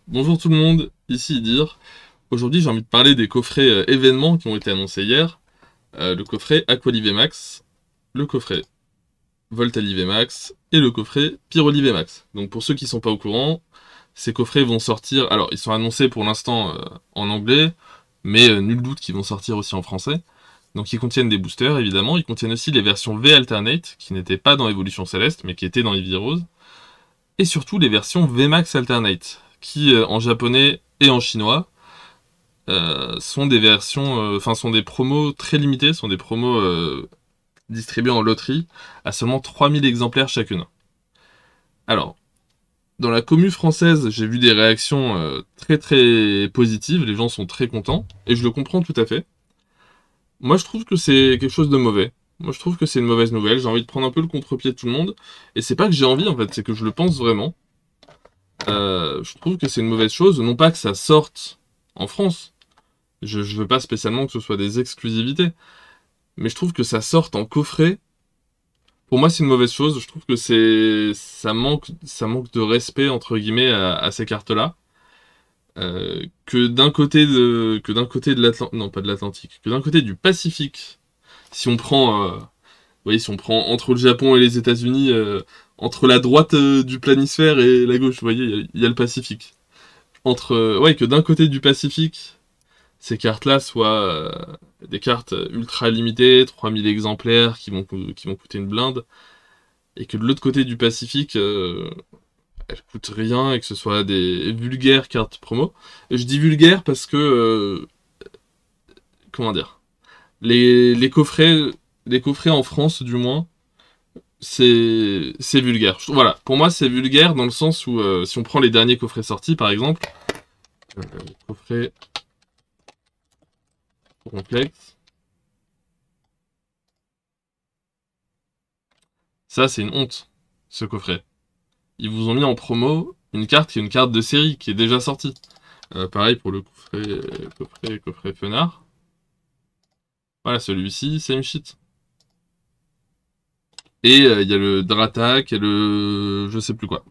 Bonjour tout le monde, ici Idir. Aujourd'hui j'ai envie de parler des coffrets événements qui ont été annoncés hier. Le coffret Aqualive Max, le coffret Voltalive Max et le coffret Pyrolive Max. Donc pour ceux qui sont pas au courant, ces coffrets vont sortir, alors ils sont annoncés pour l'instant en anglais, mais nul doute qu'ils vont sortir aussi en français. Donc ils contiennent des boosters évidemment, ils contiennent aussi les versions V Alternate, qui n'étaient pas dans Evolution Céleste, mais qui étaient dans Eevee Rose. Et surtout les versions VMAX Alternate, qui en japonais et en chinois sont des versions, enfin sont des promos très limitées, sont des promos distribuées en loterie à seulement 3000 exemplaires chacune. Alors, dans la commu française, j'ai vu des réactions très très positives, les gens sont très contents, et je le comprends tout à fait. Moi je trouve que c'est quelque chose de mauvais. Moi je trouve que c'est une mauvaise nouvelle, j'ai envie de prendre un peu le contre-pied de tout le monde, et c'est pas que j'ai envie en fait, c'est que je le pense vraiment. Je trouve que c'est une mauvaise chose, non pas que ça sorte en France, je veux pas spécialement que ce soit des exclusivités, mais je trouve que ça sorte en coffret. Pour moi, c'est une mauvaise chose. Je trouve que ça manque de respect entre guillemets à ces cartes-là. Que d'un côté de l'Atlantique, non pas de l'Atlantique, que d'un côté du Pacifique, si on prend, vous voyez, si on prend entre le Japon et les États-Unis, entre la droite du planisphère et la gauche, vous voyez, il y a le Pacifique. Ouais, que d'un côté du Pacifique, ces cartes-là soient des cartes ultra limitées, 3000 exemplaires qui vont coûter une blinde, et que de l'autre côté du Pacifique, elles coûtent rien et que ce soit des vulgaires cartes promo. Et je dis vulgaires parce que, comment dire, les coffrets en France du moins, c'est vulgaire. Voilà, pour moi c'est vulgaire dans le sens où si on prend les derniers coffrets sortis par exemple, coffret complexe, ça c'est une honte, ce coffret. Ils vous ont mis en promo une carte qui est une carte de série qui est déjà sortie. Pareil pour le coffret Fenard. Voilà, celui-ci, same shit. Et il y a le Dratak et le je sais plus quoi.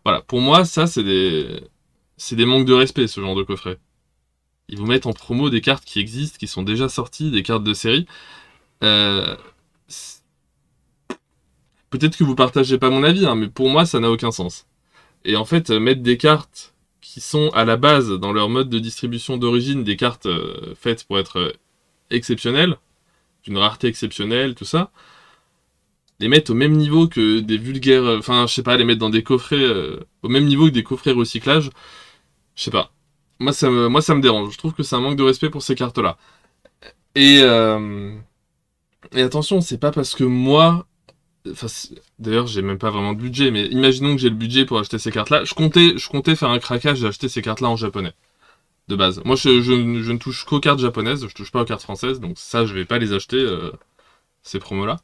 Voilà, pour moi, ça c'est des manques de respect, ce genre de coffret. Ils vous mettent en promo des cartes qui existent, qui sont déjà sorties, des cartes de série. Euh, Peut-être que vous partagez pas mon avis, hein, mais pour moi, ça n'a aucun sens. Et en fait, mettre des cartes qui sont à la base, dans leur mode de distribution d'origine, des cartes faites pour être exceptionnelles, d'une rareté exceptionnelle, tout ça, les mettre au même niveau que des vulgaires, enfin, je sais pas, les mettre dans des coffrets, au même niveau que des coffrets recyclage, je sais pas. Moi, ça me dérange. Je trouve que c'est un manque de respect pour ces cartes-là. Et, euh, et attention, c'est pas parce que moi, enfin, d'ailleurs, j'ai même pas vraiment de budget, mais imaginons que j'ai le budget pour acheter ces cartes-là. Je comptais faire un craquage et acheter ces cartes-là en japonais, de base. Moi, je ne touche qu'aux cartes japonaises, je touche pas aux cartes françaises, donc ça, je vais pas les acheter, ces promos-là.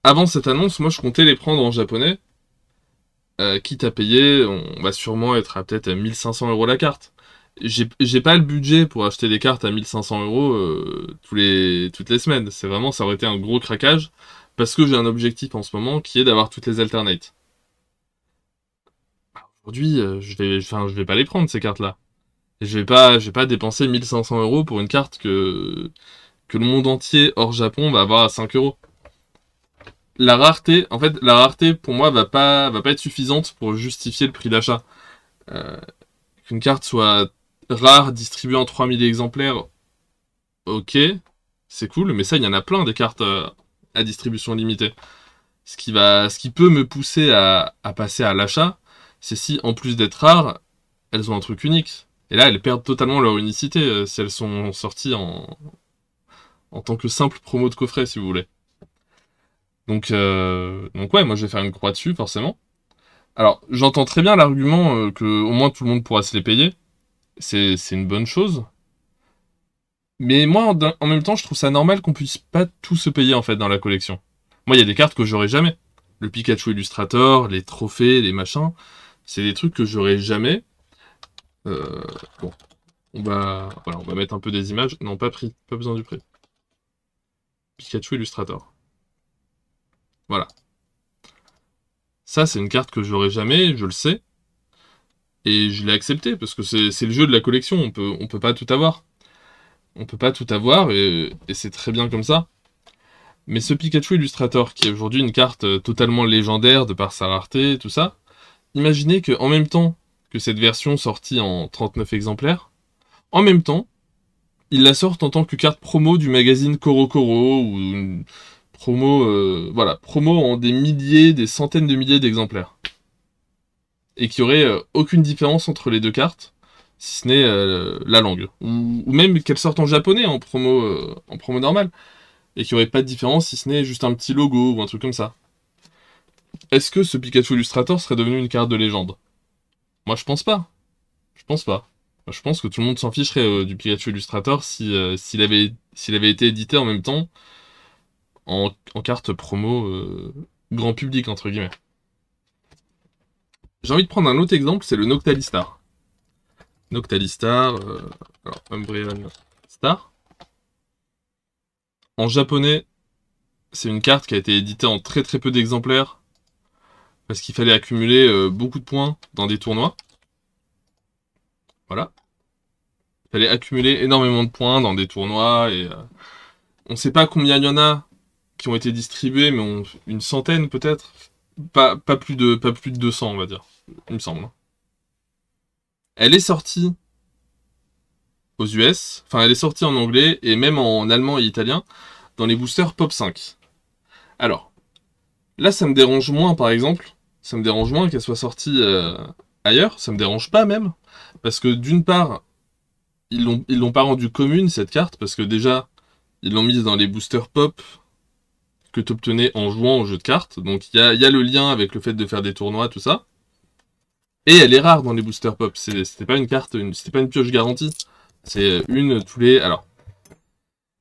Avant cette annonce, moi, je comptais les prendre en japonais, quitte à payer, on va sûrement être à peut-être à 1500 € la carte. J'ai pas le budget pour acheter des cartes à 1500 € toutes les semaines. C'est vraiment, ça aurait été un gros craquage, parce que j'ai un objectif en ce moment qui est d'avoir toutes les alternates. Aujourd'hui, je vais pas les prendre ces cartes-là. Et je vais pas dépenser 1500 € pour une carte que le monde entier hors Japon va avoir à 5 €. La rareté, en fait, la rareté pour moi va pas être suffisante pour justifier le prix d'achat. Euh, Qu'une carte soit rare, distribuée en 3000 exemplaires, ok, c'est cool, mais ça, il y en a plein des cartes à distribution limitée. Ce qui peut me pousser à passer à l'achat, c'est si, en plus d'être rares, elles ont un truc unique. Et là, elles perdent totalement leur unicité si elles sont sorties en tant que simple promo de coffret, si vous voulez. Donc ouais, moi je vais faire une croix dessus, forcément. Alors, j'entends très bien l'argument que au moins tout le monde pourra se les payer. C'est une bonne chose. Mais moi, en même temps, je trouve ça normal qu'on puisse pas tout se payer en fait dans la collection. Moi, il y a des cartes que j'aurai jamais. Le Pikachu Illustrator, les trophées, les machins, c'est des trucs que j'aurai jamais. Euh, bon, voilà, on va mettre un peu des images. Non, pas prix, pas besoin du prix. Pikachu Illustrator. Voilà. Ça, c'est une carte que j'aurai jamais, je le sais. Et je l'ai accepté, parce que c'est le jeu de la collection, on peut pas tout avoir. On peut pas tout avoir, et c'est très bien comme ça. Mais ce Pikachu Illustrator, qui est aujourd'hui une carte totalement légendaire de par sa rareté, tout ça, imaginez qu'en même temps que cette version sortie en 39 exemplaires, en même temps, ils la sortent en tant que carte promo du magazine CoroCoro, ou une promo, voilà, promo en des milliers, des centaines de milliers d'exemplaires. Et qu'il n'y aurait aucune différence entre les deux cartes, si ce n'est la langue. Ou même qu'elles sortent en japonais en promo normale, et qu'il n'y aurait pas de différence si ce n'est juste un petit logo ou un truc comme ça. Est-ce que ce Pikachu Illustrator serait devenu une carte de légende? Moi je pense pas. Je pense pas. Je pense que tout le monde s'en ficherait du Pikachu Illustrator s'il avait été édité en même temps en carte promo grand public, entre guillemets. J'ai envie de prendre un autre exemple, c'est le Noctalistar. Noctalistar, alors Umbreon Star. En japonais, c'est une carte qui a été éditée en très très peu d'exemplaires, parce qu'il fallait accumuler beaucoup de points dans des tournois. Voilà. Il fallait accumuler énormément de points dans des tournois, et on ne sait pas combien il y en a qui ont été distribués, mais une centaine peut-être. Pas plus de 200, on va dire, il me semble. Elle est sortie aux US, enfin elle est sortie en anglais, et même en allemand et italien, dans les boosters Pop 5. Alors, là ça me dérange moins par exemple, ça me dérange moins qu'elle soit sortie ailleurs, ça me dérange pas même, parce que d'une part, ils l'ont pas rendue commune cette carte, parce que déjà, ils l'ont mise dans les boosters Pop que tu obtenais en jouant au jeu de cartes, donc il y a le lien avec le fait de faire des tournois, tout ça. Et elle est rare dans les boosters Pop, c'était pas une carte, c'était pas une pioche garantie, c'est une tous les... Alors,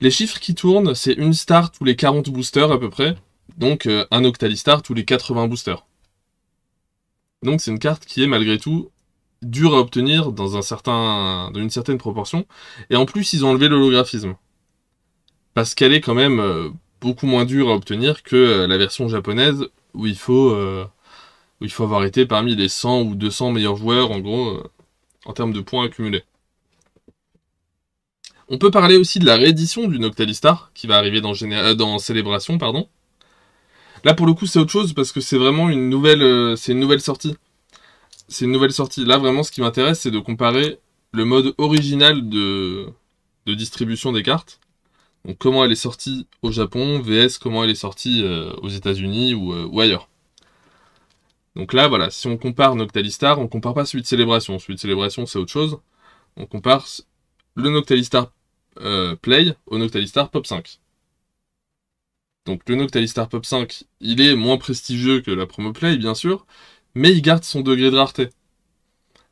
les chiffres qui tournent, c'est une star tous les 40 boosters à peu près, donc un Octalistar tous les 80 boosters. Donc c'est une carte qui est malgré tout dure à obtenir dans une certaine proportion, et en plus ils ont enlevé l'holographisme. Parce qu'elle est quand même beaucoup moins dure à obtenir que la version japonaise, où il faut avoir été parmi les 100 ou 200 meilleurs joueurs, en gros, en termes de points accumulés. On peut parler aussi de la réédition du Noctalistar, qui va arriver dans Célébration, pardon. Là, pour le coup, c'est autre chose, parce que c'est vraiment une nouvelle sortie. C'est une nouvelle sortie. Là, vraiment, ce qui m'intéresse, c'est de comparer le mode original de distribution des cartes. Donc, comment elle est sortie au Japon, vs comment elle est sortie aux États-Unis ou ailleurs. Donc là, voilà, si on compare Noctalistar, on compare pas celui de Célébration. Celui de Célébration, c'est autre chose. On compare le Noctalistar Play au Noctalistar Pop 5. Donc le Noctalistar Pop 5, il est moins prestigieux que la promo Play, bien sûr, mais il garde son degré de rareté.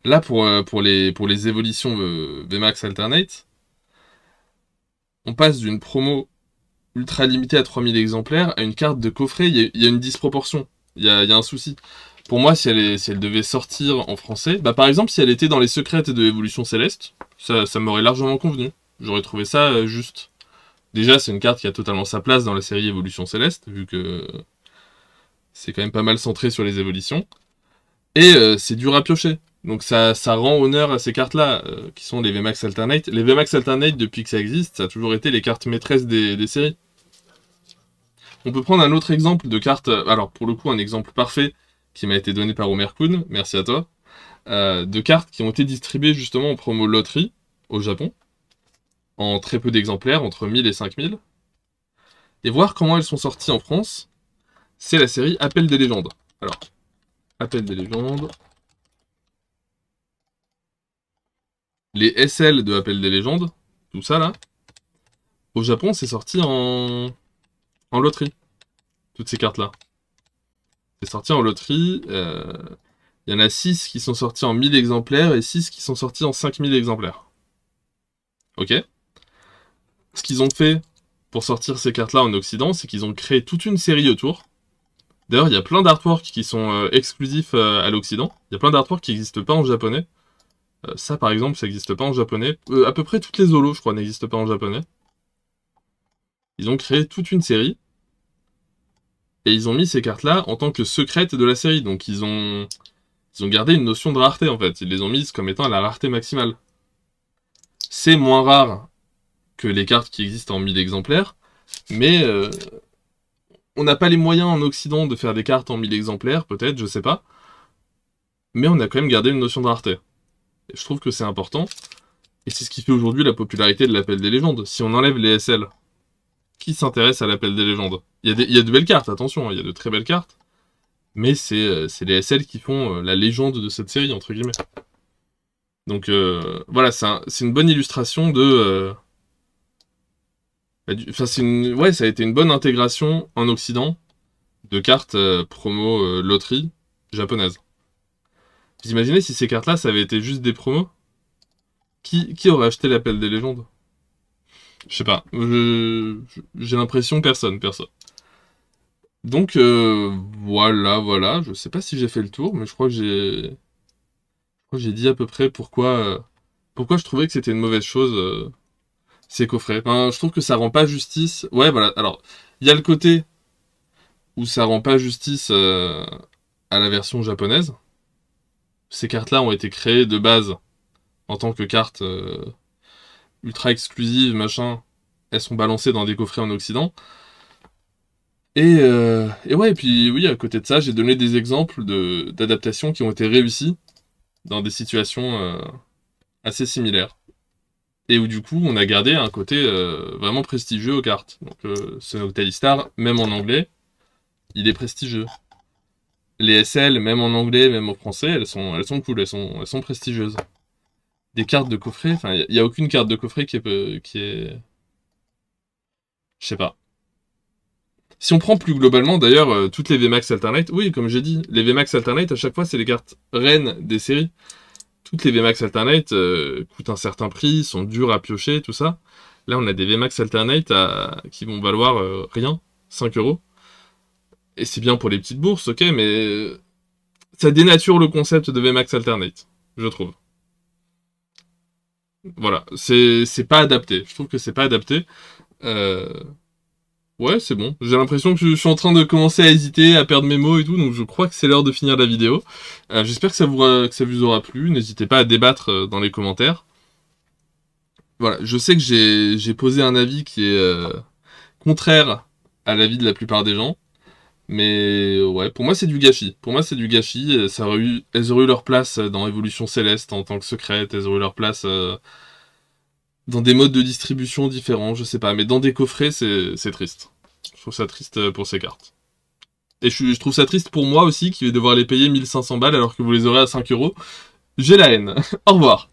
Là, pour les évolutions VMAX Alternate, on passe d'une promo ultra limitée à 3000 exemplaires à une carte de coffret. Il y a une disproportion, il y a un souci. Pour moi, si elle devait sortir en français, bah par exemple, si elle était dans les secrètes de Évolution Céleste, ça m'aurait largement convenu. J'aurais trouvé ça juste. Déjà, c'est une carte qui a totalement sa place dans la série Évolution Céleste, vu que c'est quand même pas mal centré sur les évolutions. Et c'est dur à piocher. Donc ça rend honneur à ces cartes-là, qui sont les VMAX Alternate. Les VMAX Alternate, depuis que ça existe, ça a toujours été les cartes maîtresses des séries. On peut prendre un autre exemple de carte, alors pour le coup un exemple parfait, qui m'a été donné par Omerkun, merci à toi, de cartes qui ont été distribuées justement en promo loterie, au Japon, en très peu d'exemplaires, entre 1000 et 5000, et voir comment elles sont sorties en France. C'est la série Appel des légendes. Alors, Appel des légendes. Les SL de Appel des légendes, tout ça là. Au Japon, c'est sorti en loterie. Toutes ces cartes là. C'est sorti en loterie. Il y en a 6 qui sont sortis en 1000 exemplaires et 6 qui sont sortis en 5000 exemplaires. Ok. Ce qu'ils ont fait pour sortir ces cartes-là en Occident, c'est qu'ils ont créé toute une série autour. D'ailleurs, il y a plein d'artworks qui sont exclusifs à l'Occident. Il y a plein d'artworks qui n'existent pas en japonais. Ça, par exemple, ça n'existe pas en japonais. À peu près toutes les holos, je crois, n'existent pas en japonais. Ils ont créé toute une série. Et ils ont mis ces cartes-là en tant que secrètes de la série. Donc, ils ont ils ont gardé une notion de rareté, en fait. Ils les ont mises comme étant la rareté maximale. C'est moins rare que les cartes qui existent en 1000 exemplaires, mais on n'a pas les moyens en Occident de faire des cartes en 1000 exemplaires, peut-être, je sais pas. Mais on a quand même gardé une notion de rareté. Et je trouve que c'est important. Et c'est ce qui fait aujourd'hui la popularité de l'appel des légendes. Si on enlève les SL, qui s'intéresse à l'appel des légendes? Il y a de belles cartes, attention, il y a de très belles cartes. Mais c'est les SL qui font la légende de cette série, entre guillemets. Donc voilà, c'est une bonne illustration de... Enfin, ouais, ça a été une bonne intégration en Occident de cartes promo loterie japonaises. Vous imaginez si ces cartes-là, ça avait été juste des promos? Qui aurait acheté l'appel des légendes? Je sais pas. J'ai l'impression personne. Donc voilà. Je sais pas si j'ai fait le tour, mais je crois que j'ai dit à peu près pourquoi je trouvais que c'était une mauvaise chose ces coffrets. Enfin, je trouve que ça rend pas justice. Ouais, voilà. Alors, il y a le côté où ça rend pas justice à la version japonaise. Ces cartes-là ont été créées de base en tant que cartes ultra exclusives, machin. Elles sont balancées dans des coffrets en Occident. Et ouais, et puis oui, à côté de ça, j'ai donné des exemples d'adaptations qui ont été réussies dans des situations assez similaires. Et où du coup, on a gardé un côté vraiment prestigieux aux cartes. Donc ce Noctali Star, même en anglais, il est prestigieux. Les SL, même en anglais, même en français, elles sont cool, elles sont prestigieuses. Des cartes de coffret, enfin, il n'y a aucune carte de coffret qui est... Je sais pas. Si on prend plus globalement, d'ailleurs, toutes les VMAX Alternate, oui, comme j'ai dit, les VMAX Alternate, à chaque fois, c'est les cartes reines des séries. Toutes les VMAX Alternate coûtent un certain prix, sont dures à piocher, tout ça. Là, on a des VMAX Alternate qui vont valoir rien, 5 €. Et c'est bien pour les petites bourses, ok, mais ça dénature le concept de VMAX Alternate, je trouve. Voilà, c'est pas adapté. Je trouve que c'est pas adapté. Ouais, c'est bon. J'ai l'impression que je suis en train de commencer à hésiter, à perdre mes mots et tout, donc je crois que c'est l'heure de finir la vidéo. J'espère que ça vous aura plu. N'hésitez pas à débattre dans les commentaires. Voilà, je sais que j'ai posé un avis qui est contraire à l'avis de la plupart des gens. Mais ouais, pour moi c'est du gâchis. Pour moi c'est du gâchis. Elles auraient eu leur place dans Évolution Céleste en tant que secrète. Elles auraient eu leur place dans des modes de distribution différents, je sais pas. Mais dans des coffrets, c'est triste. Je trouve ça triste pour ces cartes. Et je trouve ça triste pour moi aussi, qui vais devoir les payer 1500 balles alors que vous les aurez à 5 €. J'ai la haine. Au revoir.